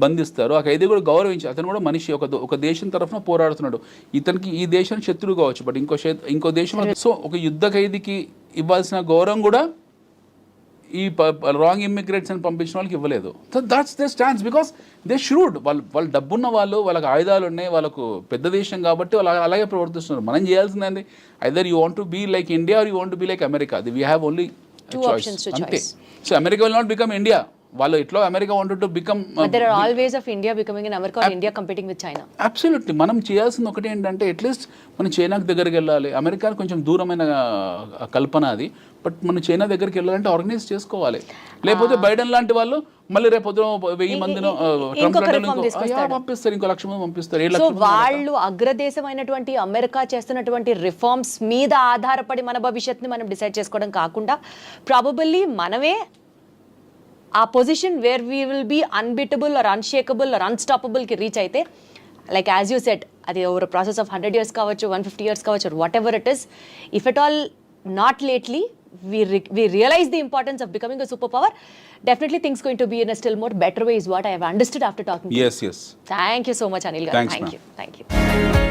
బంధిస్తారు. ఆ ఖైదీ కూడా గౌరవించి, అతను కూడా మనిషి, ఒక దేశం తరఫున పోరాడుతున్నాడు. ఇతనికి ఈ దేశం శత్రువు కావచ్చు, బట్ ఇంకో దేశం. సో ఒక యుద్ధ ఖైదీకి ఇవ్వాల్సిన గౌరవం కూడా ఈ రాంగ్ ఇమ్మిగ్రేట్స్ అని పంపించిన వాళ్ళకి ఇవ్వలేదు. So that's they stands because they should. వాళ్ళు డబ్బున్న వాళ్ళు, వాళ్ళకి ఆయుధాలు ఉన్నాయి, వాళ్ళకు పెద్ద దేశం కాబట్టి వాళ్ళు అలాగే ప్రవర్తిస్తున్నారు. మనం చేయాల్సిందండి, either you want to be like India or you want to be like America. We have only choice అంతే. So America will not become India. వాళ్ళు ఎట్లా America wanted to become. There are always of India becoming in America or India competing with China. Absolutely. మనం చేయాల్సింది ఒకటి ఏంటంటే at least మనం చైనాకి దగ్గరికి వెళ్ళాలి. అమెరికా కొంచెం దూరమైన కల్పన అది, బట్ మనం చైనా దగ్గరికి వెళ్ళాలంటే ఆర్గనైజ్ చేసుకోవాలి. లేకపోతే బైడెన్ లాంటి వాళ్ళు మళ్ళీ రేపు 1000 మందిని పంపిస్తారు, ఇంకో 1,00,000 మంది పంపిస్తారు. సో వాళ్ళు అగ్రదేశమైనటువంటి అమెరికా చేస్తున్నటువంటి రిఫార్మ్స్ మీద ఆధారపడి మన భవిష్యత్తుని మనం డిసైడ్ చేసుకోవడం కాకుండా ప్రాబబల్లీ మనమే ఆ position where we will be unbeatable or unshakable or అన్స్టాపబుల్కి రీచ్ అయితే, లైక్ యాజ్ యూ సెట్, అది ఓవర్ ప్రాసెస్ ఆఫ్ 100 years కావచ్చు, 150 years కావచ్చు, whatever it is. If at all not lately we realize the importance of becoming a superpower, definitely things going to be in a still more better way is what I have understood after talking to you. Yes. Thank you so much, Anil garu. Thanks, Thank you.